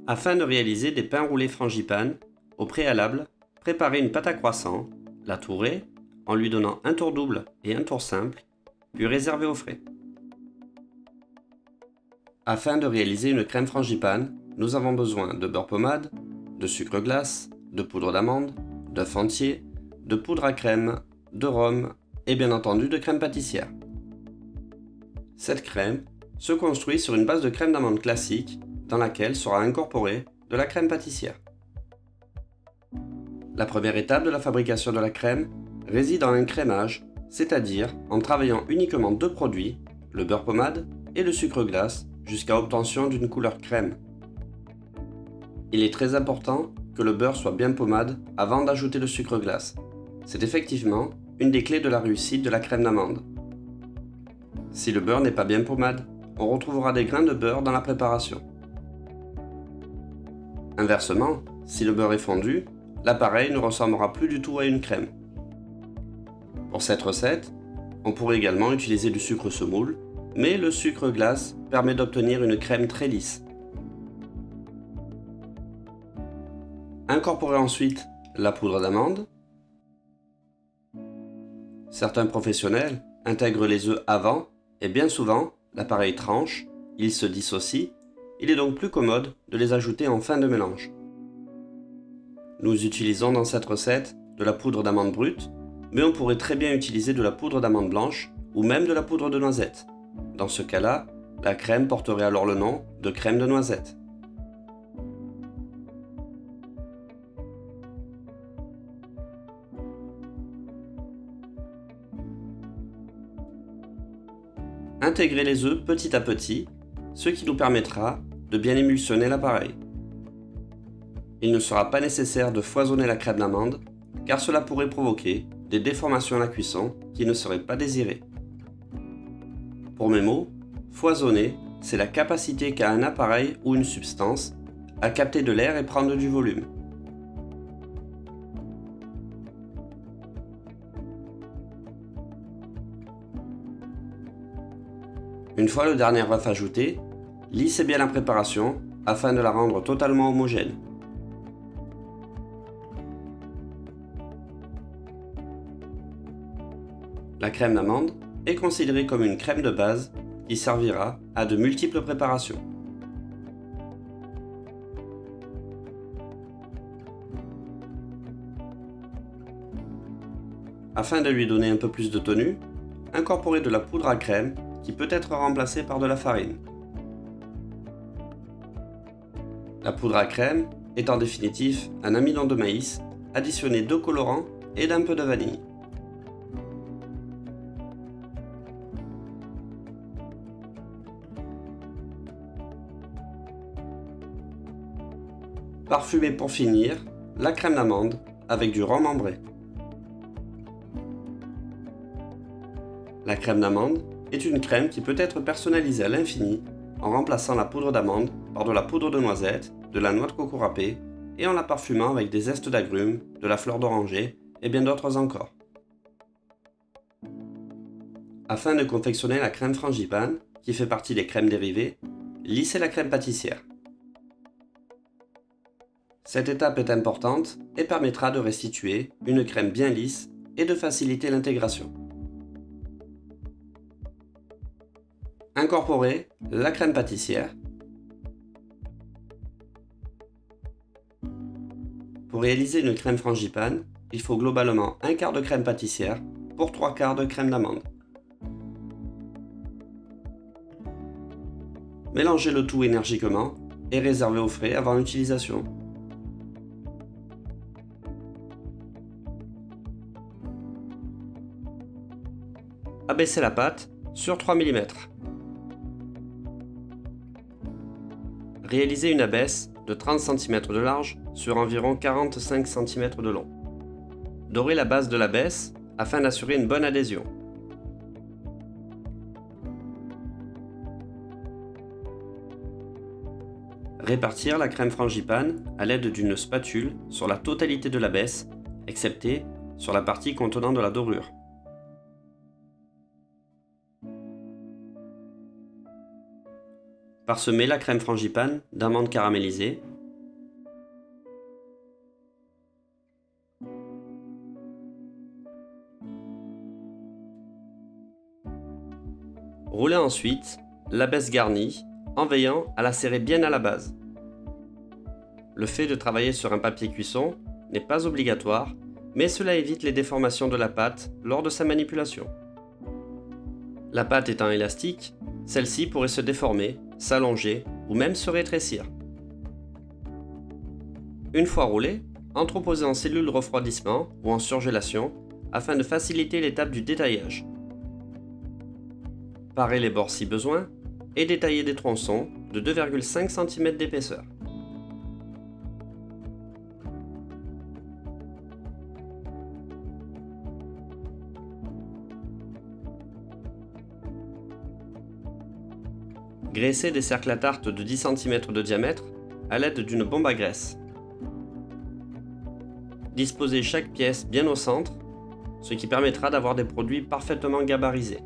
Afin de réaliser des pains roulés frangipane, au préalable, préparez une pâte à croissant, la tourez, en lui donnant un tour double et un tour simple, puis réservez au frais. Afin de réaliser une crème frangipane, nous avons besoin de beurre pommade, de sucre glace, de poudre d'amande, d'œuf entier, de poudre à crème, de rhum et bien entendu de crème pâtissière. Cette crème se construit sur une base de crème d'amande classique dans laquelle sera incorporée de la crème pâtissière. La première étape de la fabrication de la crème réside en un crémage, c'est-à-dire en travaillant uniquement deux produits, le beurre pommade et le sucre glace, jusqu'à obtention d'une couleur crème. Il est très important que le beurre soit bien pommade avant d'ajouter le sucre glace. C'est effectivement une des clés de la réussite de la crème d'amande. Si le beurre n'est pas bien pommade, on retrouvera des grains de beurre dans la préparation. Inversement, si le beurre est fondu, l'appareil ne ressemblera plus du tout à une crème. Pour cette recette, on pourrait également utiliser du sucre semoule, mais le sucre glace permet d'obtenir une crème très lisse. Incorporez ensuite la poudre d'amande. Certains professionnels intègrent les œufs avant et bien souvent, l'appareil tranche, ils se dissocient, il est donc plus commode de les ajouter en fin de mélange. Nous utilisons dans cette recette de la poudre d'amande brute, mais on pourrait très bien utiliser de la poudre d'amande blanche ou même de la poudre de noisette. Dans ce cas-là, la crème porterait alors le nom de crème de noisette. Intégrez les œufs petit à petit, ce qui nous permettra de bien émulsionner l'appareil. Il ne sera pas nécessaire de foisonner la crème d'amande, car cela pourrait provoquer des déformations à la cuisson qui ne seraient pas désirées. Pour mes mots, foisonner, c'est la capacité qu'a un appareil ou une substance à capter de l'air et prendre du volume. Une fois le dernier œuf ajouté, lissez bien la préparation afin de la rendre totalement homogène. La crème d'amande est considérée comme une crème de base qui servira à de multiples préparations. Afin de lui donner un peu plus de tenue, incorporez de la poudre à crème qui peut être remplacée par de la farine. La poudre à crème est en définitive un amidon de maïs additionné de colorant et d'un peu de vanille. Parfumez pour finir la crème d'amande avec du rhum ambré. La crème d'amande est une crème qui peut être personnalisée à l'infini en remplaçant la poudre d'amande par de la poudre de noisette, de la noix de coco râpée et en la parfumant avec des zestes d'agrumes, de la fleur d'oranger et bien d'autres encore. Afin de confectionner la crème frangipane, qui fait partie des crèmes dérivées, lissez la crème pâtissière. Cette étape est importante et permettra de restituer une crème bien lisse et de faciliter l'intégration. Incorporez la crème pâtissière. Pour réaliser une crème frangipane, il faut globalement un quart de crème pâtissière pour 3 quarts de crème d'amande. Mélangez le tout énergiquement et réservez au frais avant utilisation. Abaissez la pâte sur 3 mm. Réalisez une abaisse de 30 cm de large sur environ 45 cm de long. Dorez la base de l'abaisse afin d'assurer une bonne adhésion. Répartir la crème frangipane à l'aide d'une spatule sur la totalité de l'abaisse, excepté sur la partie contenant de la dorure. Parsemez la crème frangipane d'amandes caramélisées Roulez ensuite l'abaisse garnie en veillant à la serrer bien à la base. Le fait de travailler sur un papier cuisson n'est pas obligatoire, mais cela évite les déformations de la pâte lors de sa manipulation. La pâte étant élastique, celle-ci pourrait se déformer, s'allonger ou même se rétrécir. Une fois roulée, entreposez en cellule de refroidissement ou en surgélation afin de faciliter l'étape du détaillage. Parez les bords si besoin et détaillez des tronçons de 2,5 cm d'épaisseur. Graissez des cercles à tarte de 10 cm de diamètre à l'aide d'une bombe à graisse. Disposez chaque pièce bien au centre, ce qui permettra d'avoir des produits parfaitement gabarisés.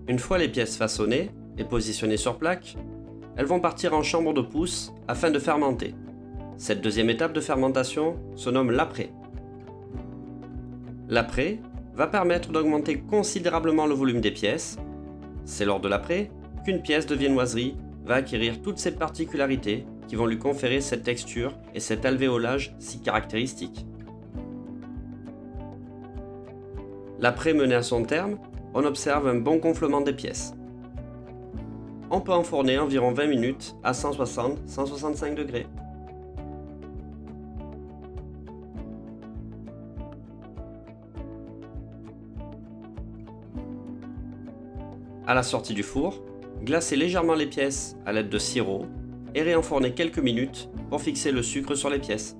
Une fois les pièces façonnées et positionnées sur plaque, elles vont partir en chambre de pousse afin de fermenter. Cette deuxième étape de fermentation se nomme l'après. L'après va permettre d'augmenter considérablement le volume des pièces. C'est lors de l'après qu'une pièce de viennoiserie va acquérir toutes ces particularités qui vont lui conférer cette texture et cet alvéolage si caractéristiques. L'après mené à son terme, on observe un bon gonflement des pièces. On peut enfourner environ 20 minutes à 160-165 degrés. À la sortie du four, glacez légèrement les pièces à l'aide de sirop et réenfournez quelques minutes pour fixer le sucre sur les pièces.